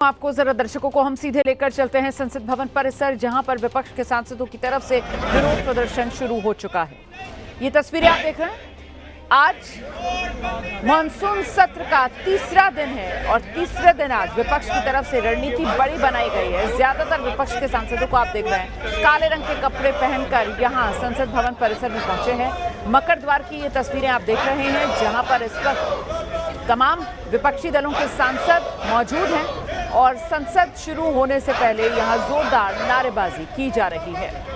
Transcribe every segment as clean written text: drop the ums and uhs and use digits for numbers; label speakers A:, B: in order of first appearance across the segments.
A: आपको जरा दर्शकों को हम सीधे लेकर चलते हैं संसद भवन परिसर, जहां पर विपक्ष के सांसदों की तरफ से विरोध प्रदर्शन शुरू हो चुका है। ये तस्वीरें आप देख रहे हैं। आज मानसून सत्र का तीसरा दिन है और तीसरे दिन आज विपक्ष की तरफ से रणनीति बड़ी बनाई गई है। ज्यादातर विपक्ष के सांसदों को आप देख रहे हैं काले रंग के कपड़े पहनकर यहां संसद भवन परिसर में पहुंचे हैं। मकर द्वार की ये तस्वीरें आप देख रहे हैं, जहां पर इस वक्त तमाम विपक्षी दलों के सांसद मौजूद हैं और संसद शुरू होने से पहले यहां जोरदार नारेबाजी की जा रही है।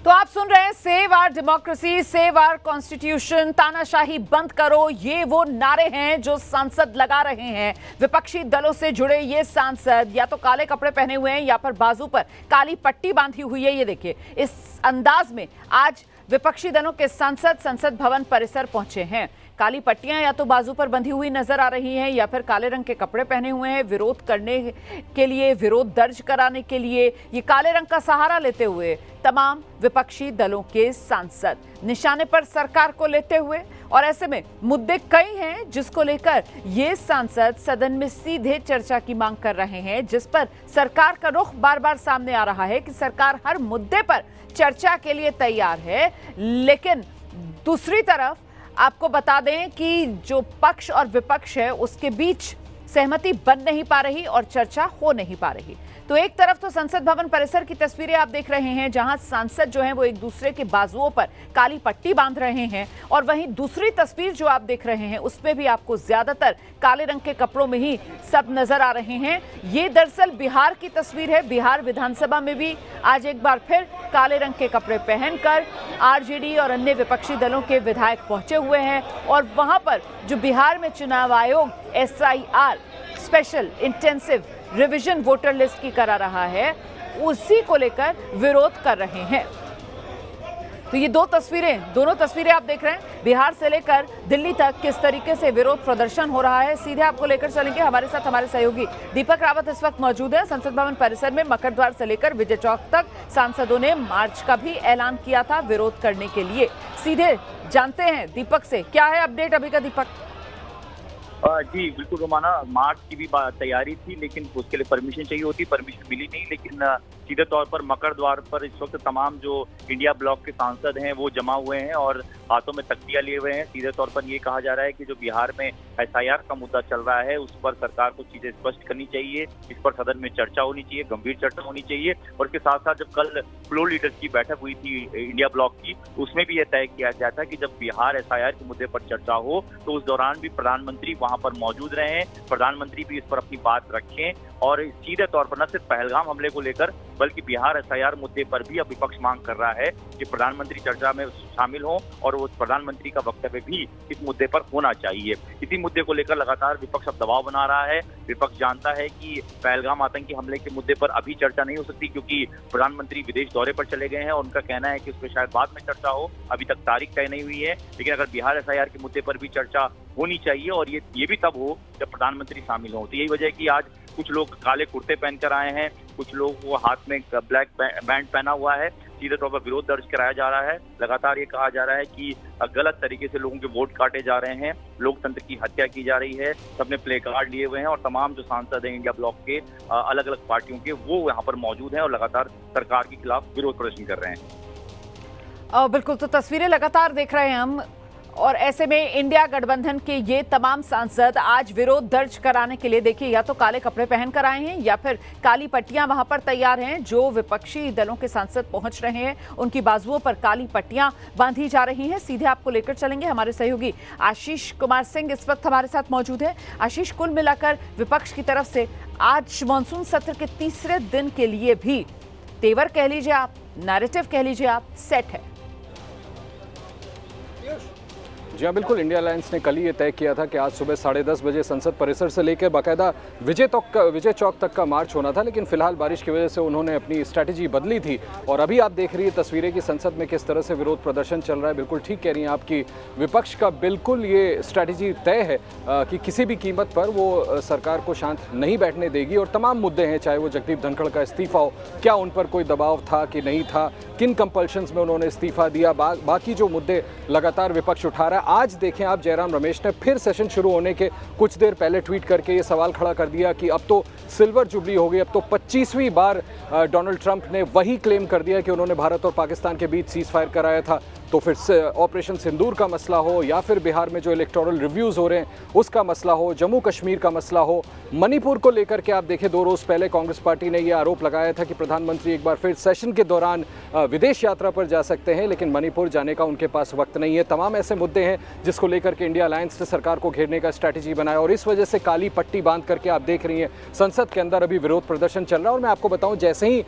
A: तो आप सुन रहे हैं save our democracy, save our constitution, तानाशाही बंद करो, ये वो नारे हैं जो सांसद लगा रहे हैं। विपक्षी दलों से जुड़े ये सांसद या तो काले कपड़े पहने हुए हैं या फिर बाजू पर काली पट्टी बांधी हुई है। ये देखिए, इस अंदाज में आज विपक्षी दलों के सांसद संसद भवन परिसर पहुंचे हैं। काली पट्टियां या तो बाजू पर बंधी हुई नजर आ रही हैं या फिर काले रंग के कपड़े पहने हुए हैं। विरोध करने के लिए, विरोध दर्ज कराने के लिए ये काले रंग का सहारा लेते हुए तमाम विपक्षी दलों के सांसद निशाने पर सरकार को लेते हुए, और ऐसे में मुद्दे कई हैं जिसको लेकर ये सांसद सदन में सीधे चर्चा की मांग कर रहे हैं, जिस पर सरकार का रुख बार बार सामने आ रहा है कि सरकार हर मुद्दे पर चर्चा के लिए तैयार है। लेकिन दूसरी तरफ आपको बता दें कि जो पक्ष और विपक्ष है उसके बीच सहमति बन नहीं पा रही और चर्चा हो नहीं पा रही। तो एक तरफ तो संसद भवन परिसर की तस्वीरें आप देख रहे हैं, जहां सांसद जो हैं वो एक दूसरे के बाजुओं पर काली पट्टी बांध रहे हैं, और वहीं दूसरी तस्वीर जो आप देख रहे हैं उसमें भी आपको ज्यादातर काले रंग के कपड़ों में ही सब नजर आ रहे हैं। ये दरअसल बिहार की तस्वीर है। बिहार विधानसभा में भी आज एक बार फिर काले रंग के कपड़े पहनकर आरजेडी और अन्य विपक्षी दलों के विधायक पहुंचे हुए हैं, और वहां पर जो बिहार में चुनाव आयोग SIR special intensive revision voter list की करा रहा है, उसी को लेकर विरोध कर रहे हैं। तो ये दोनों तस्वीरें आप देख रहे हैं, बिहार से लेकर दिल्ली तक किस तरीके से विरोध प्रदर्शन हो रहा है। सीधे आपको लेकर चलेंगे, हमारे साथ हमारे सहयोगी दीपक रावत इस वक्त मौजूद है। संसद भवन परिसर में मकर द्वार से लेकर विजय चौक तक सांसदों ने मार्च का भी ऐलान किया था विरोध करने के लिए। सीधे जानते हैं दीपक से, क्या है अपडेट अभी का दीपक?
B: जी बिल्कुल रोमाना, मार्च की भी तैयारी थी लेकिन उसके लिए परमिशन चाहिए होती, परमिशन मिली नहीं। लेकिन सीधे तौर पर मकर द्वार पर इस वक्त तमाम जो इंडिया ब्लॉक के सांसद हैं वो जमा हुए हैं और हाथों में तख्तियां लिए हुए हैं। सीधे तौर पर ये कहा जा रहा है कि जो बिहार में SIR का मुद्दा चल रहा है उस पर सरकार को चीजें स्पष्ट करनी चाहिए, इस पर सदन में चर्चा होनी चाहिए, गंभीर चर्चा होनी चाहिए। और इसके साथ साथ जब कल फ्लोर लीडर्स की बैठक हुई थी इंडिया ब्लॉक की, उसमें भी यह तय किया गया था कि जब बिहार SIR के मुद्दे पर चर्चा हो तो उस दौरान भी प्रधानमंत्री वहां पर मौजूद रहे, प्रधानमंत्री भी इस पर अपनी बात रखें। और सीधे तौर पर न सिर्फ पहलगाम हमले को लेकर बल्कि बिहार SIR मुद्दे पर भी अब विपक्ष मांग कर रहा है कि प्रधानमंत्री चर्चा में शामिल हों और उस प्रधानमंत्री का वक्तव्य भी इस मुद्दे पर होना चाहिए। इसी मुद्दे को लेकर लगातार विपक्ष अब दबाव बना रहा है। विपक्ष जानता है कि पहलगाम आतंकी हमले के मुद्दे पर अभी चर्चा नहीं हो सकती क्योंकि प्रधानमंत्री विदेश दौरे पर चले गए हैं और उनका कहना है कि उस पर शायद बाद में चर्चा हो, अभी तक तारीख तय नहीं हुई है। लेकिन अगर बिहार SIR के मुद्दे पर भी चर्चा होनी चाहिए और ये भी तब हो जब प्रधानमंत्री शामिल हो। तो यही वजह है कि आज कुछ लोग काले कुर्ते पहनकर आए हैं, कुछ लोग वो हाथ में ब्लैक बैंड पहना हुआ है। सीधे तौर पर विरोध दर्ज कराया जा रहा है। लगातार ये कहा जा रहा है कि गलत तरीके से लोगों के वोट काटे जा रहे हैं, लोकतंत्र की हत्या की जा रही है। सबने प्ले कार्ड लिए हुए हैं और तमाम जो सांसद हैं इंडिया ब्लॉक के अलग अलग पार्टियों के, वो यहाँ पर मौजूद हैं और लगातार सरकार के खिलाफ विरोध प्रदर्शन कर रहे हैं।
A: बिल्कुल, तो तस्वीरें लगातार देख रहे हैं हम, और ऐसे में इंडिया गठबंधन के ये तमाम सांसद आज विरोध दर्ज कराने के लिए देखिए या तो काले कपड़े पहनकर आए हैं या फिर काली पट्टियां वहां पर तैयार हैं। जो विपक्षी दलों के सांसद पहुंच रहे हैं उनकी बाजुओं पर काली पट्टियां बांधी जा रही हैं। सीधे आपको लेकर चलेंगे, हमारे सहयोगी आशीष कुमार सिंह इस वक्त हमारे साथ मौजूद है। आशीष, कुल मिलाकर विपक्ष की तरफ से आज मानसून सत्र के तीसरे दिन के लिए भी तेवर कह लीजिए आप, नैरेटिव कह लीजिए आप, सेट है।
C: जी हाँ, बिल्कुल। इंडिया अलायंस ने कल ही ये तय किया था कि आज सुबह 10:30 बजे संसद परिसर से लेकर बाकायदा विजय चौक तक का मार्च होना था, लेकिन फिलहाल बारिश की वजह से उन्होंने अपनी स्ट्रैटेजी बदली थी। और अभी आप देख रही है तस्वीरें कि संसद में किस तरह से विरोध प्रदर्शन चल रहा है। बिल्कुल ठीक कह रही हैं आपकी, विपक्ष का बिल्कुल ये स्ट्रैटेजी तय है कि किसी भी कीमत पर वो सरकार को शांत नहीं बैठने देगी। और तमाम मुद्दे हैं, चाहे वो जगदीप धनखड़ का इस्तीफा हो, क्या उन पर कोई दबाव था कि नहीं था, किन कंपल्शंस में उन्होंने इस्तीफा दिया, बाकी जो मुद्दे लगातार विपक्ष उठा रहा है। आज देखें आप, जयराम रमेश ने फिर सेशन शुरू होने के कुछ देर पहले ट्वीट करके ये सवाल खड़ा कर दिया कि अब तो सिल्वर जुबली हो गई, अब तो 25वीं बार डोनाल्ड ट्रंप ने वही क्लेम कर दिया कि उन्होंने भारत और पाकिस्तान के बीच सीज फायर कराया था। तो फिर से ऑपरेशन सिंदूर का मसला हो या फिर बिहार में जो इलेक्टोरल रिव्यूज़ हो रहे हैं उसका मसला हो, जम्मू कश्मीर का मसला हो, मणिपुर को लेकर के आप देखें 2 रोज़ पहले कांग्रेस पार्टी ने यह आरोप लगाया था कि प्रधानमंत्री एक बार फिर सेशन के दौरान विदेश यात्रा पर जा सकते हैं, लेकिन मणिपुर जाने का उनके पास वक्त नहीं है। तमाम ऐसे मुद्दे हैं जिसको लेकर के इंडिया अलायंस ने सरकार को घेरने का स्ट्रैटेजी बनाया और इस वजह से काली पट्टी बांध करके आप देख रही हैं संसद के अंदर अभी विरोध प्रदर्शन चल रहा है। और मैं आपको बताऊं, जैसे ही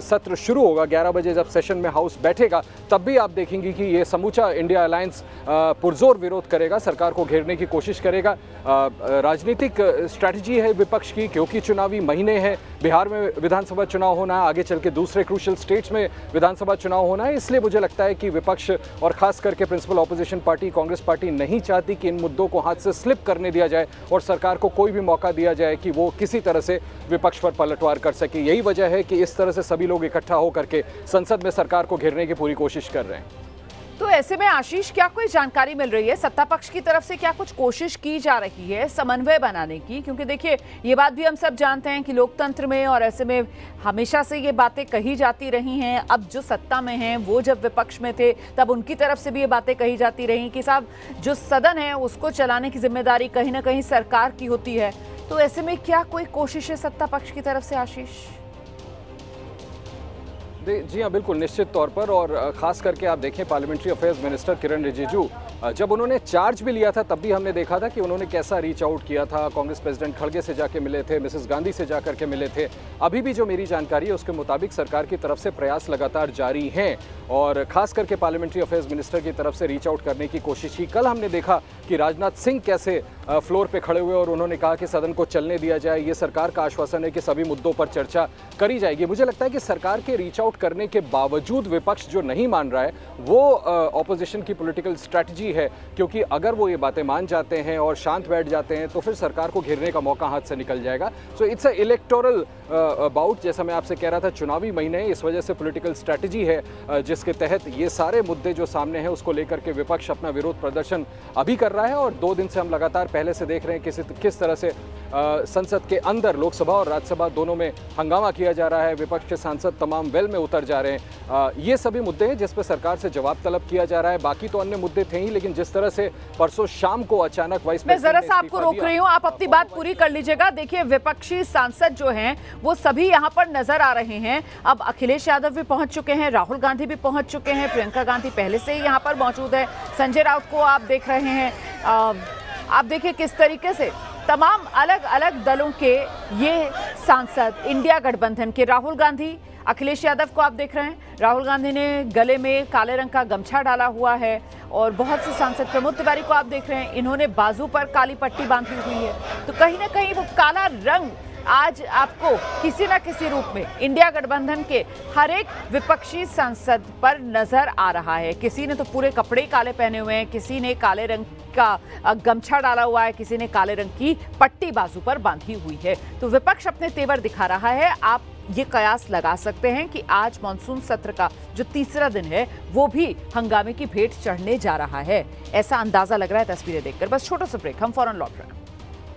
C: सत्र शुरू होगा 11 बजे जब सेशन में हाउस बैठेगा, तब भी आप देखेंगे कि ये समूचा इंडिया अलायंस पुरजोर विरोध करेगा, सरकार को घेरने की कोशिश करेगा। राजनीतिक स्ट्रैटेजी है विपक्ष की, क्योंकि चुनावी महीने हैं, बिहार में विधानसभा चुनाव होना है, आगे चल के दूसरे क्रूशियल स्टेट्स में विधानसभा चुनाव होना है। इसलिए मुझे लगता है कि विपक्ष और खास करके principal opposition party Congress party नहीं चाहती कि इन मुद्दों को हाथ से स्लिप करने दिया जाए और सरकार को कोई भी मौका दिया जाए कि वो किसी तरह से विपक्ष पर पलटवार कर सके। यही वजह है कि इस तरह से सभी लोग इकट्ठा होकर के संसद में सरकार को घेरने की पूरी कोशिश कर रहे हैं।
A: तो ऐसे में आशीष, क्या कोई जानकारी मिल रही है सत्ता पक्ष की तरफ से, क्या कुछ कोशिश की जा रही है समन्वय बनाने की? क्योंकि देखिए ये बात भी हम सब जानते हैं कि लोकतंत्र में और ऐसे में हमेशा से ये बातें कही जाती रही हैं। अब जो सत्ता में हैं वो जब विपक्ष में थे तब उनकी तरफ से भी ये बातें कही जाती रही कि साहब जो सदन है उसको चलाने की जिम्मेदारी कहीं ना कहीं सरकार की होती है। तो ऐसे में क्या कोई कोशिश है सत्ता पक्ष की तरफ से आशीष?
C: जी हाँ, बिल्कुल, निश्चित तौर पर। और ख़ास करके आप देखें पार्लियामेंट्री अफेयर्स मिनिस्टर किरण रिजिजू जब उन्होंने चार्ज भी लिया था तब भी हमने देखा था कि उन्होंने कैसा रीच आउट किया था। कांग्रेस प्रेसिडेंट खड़गे से जाके मिले थे, मिसेस गांधी से जाकर के मिले थे। अभी भी जो मेरी जानकारी है उसके मुताबिक सरकार की तरफ से प्रयास लगातार जारी हैं और ख़ास करके पार्लियामेंट्री अफेयर्स मिनिस्टर की तरफ से रीच आउट करने की कोशिश की। कल हमने देखा कि राजनाथ सिंह कैसे फ्लोर पे खड़े हुए और उन्होंने कहा कि सदन को चलने दिया जाए। ये सरकार का आश्वासन है कि सभी मुद्दों पर चर्चा करी जाएगी। मुझे लगता है कि सरकार के रीच आउट करने के बावजूद विपक्ष जो नहीं मान रहा है वो ऑपोजिशन की पॉलिटिकल स्ट्रैटेजी है, क्योंकि अगर वो ये बातें मान जाते हैं और शांत बैठ जाते हैं तो फिर सरकार को घेरने का मौका हाथ से निकल जाएगा। So it's a electoral bout, जैसा मैं आपसे कह रहा था, चुनावी महीने, इस वजह से पॉलिटिकल स्ट्रैटेजी है जिसके तहत ये सारे मुद्दे जो सामने हैं उसको लेकर के विपक्ष अपना विरोध प्रदर्शन अभी कर रहा है। और 2 दिन से हम लगातार पहले से देख रहे हैं किस तरह से संसद के अंदर लोकसभा और राज्यसभा दोनों में हंगामा किया जा रहा है। विपक्ष के सांसद तमाम वेल में उतर जा रहे हैं। ये सभी मुद्दे हैं जिस पर सरकार से जवाब तलब किया जा रहा है। बाकी तो अन्य मुद्दे थे ही, लेकिन जिस तरह से परसों शाम को अचानक वाइस
A: मैं जरा सा आपको रोक रही हूँ, आप अपनी बात पूरी कर लीजिएगा। देखिए विपक्षी सांसद जो हैं वो सभी यहाँ पर नजर आ रहे हैं। अब अखिलेश यादव भी पहुंच चुके हैं, राहुल गांधी भी पहुंच चुके हैं, प्रियंका गांधी पहले से ही यहाँ पर मौजूद है, संजय राउत को आप देख रहे हैं। आप देखिए किस तरीके से तमाम अलग अलग दलों के ये सांसद, इंडिया गठबंधन के, राहुल गांधी, अखिलेश यादव को आप देख रहे हैं। राहुल गांधी ने गले में काले रंग का गमछा डाला हुआ है और बहुत से सांसद, प्रमोद तिवारी को आप देख रहे हैं, इन्होंने बाजू पर काली पट्टी बांधी हुई है। तो कहीं ना कहीं वो काला रंग आज आपको किसी न किसी रूप में इंडिया गठबंधन के हर एक विपक्षी सांसद पर नजर आ रहा है। किसी ने तो पूरे कपड़े काले पहने हुए हैं, किसी ने काले रंग का गमछा डाला हुआ है, किसी ने काले रंग की पट्टी बाजू पर बांधी हुई है। तो विपक्ष अपने तेवर दिखा रहा है। आप ये कयास लगा सकते हैं कि आज मानसून सत्र का जो तीसरा दिन है वो भी हंगामे की भेंट चढ़ने जा रहा है, ऐसा अंदाजा लग रहा है तस्वीरें देखकर। बस छोटा सा ब्रेक, हम फौरन लौट रहे हैं।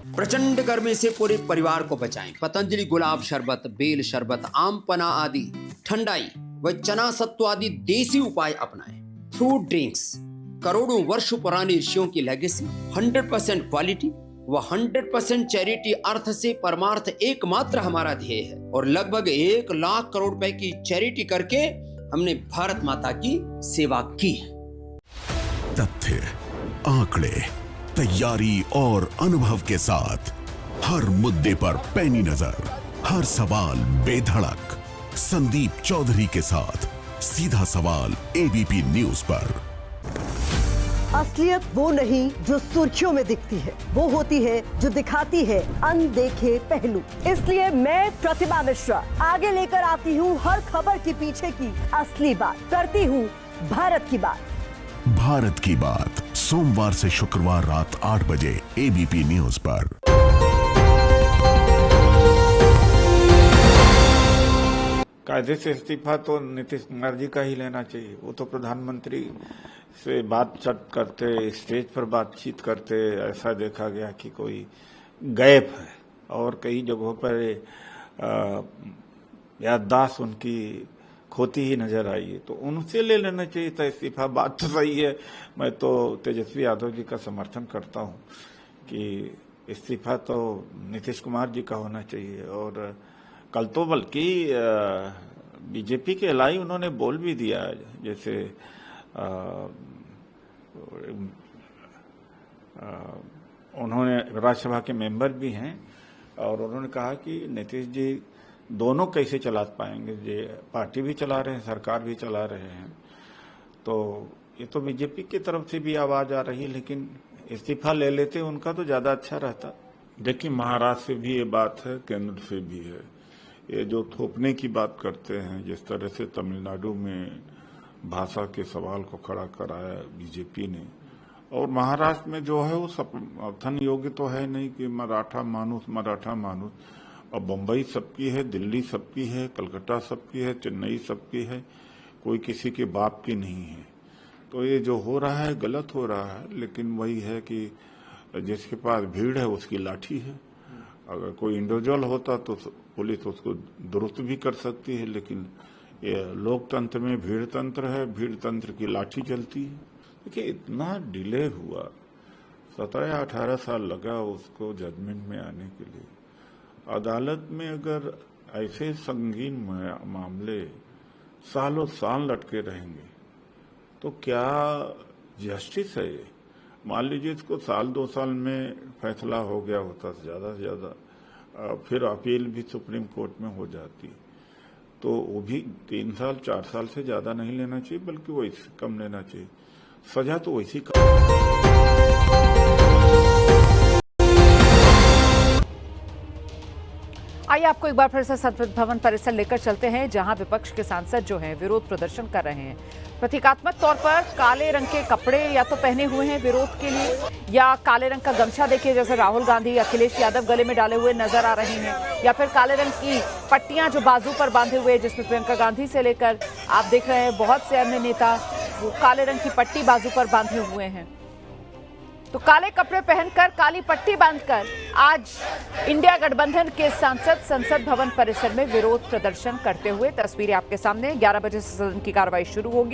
D: प्रचंड गर्मी से पूरे परिवार को बचाएं। पतंजलि गुलाब शरबत, बेल शरबत, आम पना आदि ठंडाई व चना सत्व आदि देसी उपाय अपनाएं। फ्रूट ड्रिंक्स, करोड़ों वर्ष पुरानी ऋषियों की लेगेसी, 100% क्वालिटी व 100% चैरिटी अर्थ से परमार्थ एकमात्र हमारा ध्येय है। और लगभग 1 लाख करोड़ रुपए की चैरिटी करके हमने भारत माता की सेवा की है।
E: तथ्य, आंकड़े, तैयारी और अनुभव के साथ हर मुद्दे पर पैनी नजर, हर सवाल बेधड़क। संदीप चौधरी के साथ सीधा सवाल एबीपी न्यूज पर।
F: असलियत वो नहीं जो सुर्खियों में दिखती है, वो होती है जो दिखाती है अनदेखे पहलू। इसलिए मैं प्रतिभा मिश्रा आगे लेकर आती हूँ हर खबर के पीछे की असली बात, करती हूँ भारत की बात।
E: भारत की बात, सोमवार से शुक्रवार रात 8 बजे एबीपी न्यूज पर।
G: कायदे से इस्तीफा तो नीतीश कुमार जी का ही लेना चाहिए। वो तो प्रधानमंत्री से बातचीत करते, स्टेज पर बातचीत करते, ऐसा देखा गया कि कोई गैप है और कई जगहों पर याददाश्त उनकी खोती ही नजर आई है, तो उनसे ले लेना चाहिए था इस्तीफा। बात तो सही है, मैं तो तेजस्वी यादव जी का समर्थन करता हूं कि इस्तीफा तो नीतीश कुमार जी का होना चाहिए। और कल तो बल्कि बीजेपी के अलाई उन्होंने बोल भी दिया, जैसे उन्होंने राज्यसभा के मेंबर भी हैं और उन्होंने कहा कि नीतीश जी दोनों कैसे चला पाएंगे, ये पार्टी भी चला रहे हैं, सरकार भी चला रहे हैं। तो ये तो बीजेपी की तरफ से भी आवाज आ रही है, लेकिन इस्तीफा ले लेते उनका तो ज्यादा अच्छा रहता। देखिए, महाराष्ट्र से भी ये बात है, केंद्र से भी है। ये जो थोपने की बात करते हैं, जिस तरह से तमिलनाडु में भाषा के सवाल को खड़ा कराया बीजेपी ने, और महाराष्ट्र में जो है वो समर्थन योग्य तो है नहीं कि मराठा मानुस। और बम्बई सबकी है, दिल्ली सबकी है, कलकत्ता सबकी है, चेन्नई सबकी है, कोई किसी के बाप की नहीं है। तो ये जो हो रहा है गलत हो रहा है, लेकिन वही है कि जिसके पास भीड़ है उसकी लाठी है। अगर कोई इंडिविजुअल होता तो पुलिस उसको दुरुस्त भी कर सकती है, लेकिन ये लोकतंत्र में भीड़ तंत्र है, भीड़ तंत्र की लाठी चलती है। देखिए, इतना डिले हुआ, 17-18 साल लगा उसको जजमेंट में आने के लिए। अदालत में अगर ऐसे संगीन मामले सालों साल लटके रहेंगे तो क्या जस्टिस है ये? मान लीजिए इसको 1-2 साल में फैसला हो गया होता, ज्यादा से ज्यादा फिर अपील भी सुप्रीम कोर्ट में हो जाती, तो वो भी 3 साल 4 साल से ज्यादा नहीं लेना चाहिए, बल्कि वो इससे कम लेना चाहिए। सजा तो वैसी
A: आइए आपको एक बार फिर से संसद भवन परिसर लेकर चलते हैं, जहां विपक्ष के सांसद जो हैं विरोध प्रदर्शन कर रहे हैं। प्रतीकात्मक तौर पर काले रंग के कपड़े या तो पहने हुए हैं विरोध के लिए, या काले रंग का गमछा देखिए जैसे राहुल गांधी, अखिलेश यादव गले में डाले हुए नजर आ रहे हैं, या फिर काले रंग की पट्टियां जो बाजू पर बांधे हुए, जिसमें प्रियंका गांधी से लेकर आप देख रहे हैं बहुत से अन्य नेता वो काले रंग की पट्टी बाजू पर बांधे हुए हैं। तो काले कपड़े पहनकर, काली पट्टी बांधकर आज इंडिया गठबंधन के सांसद संसद भवन परिसर में विरोध प्रदर्शन करते हुए तस्वीरें आपके सामने। 11 बजे से सदन की कार्रवाई शुरू होगी।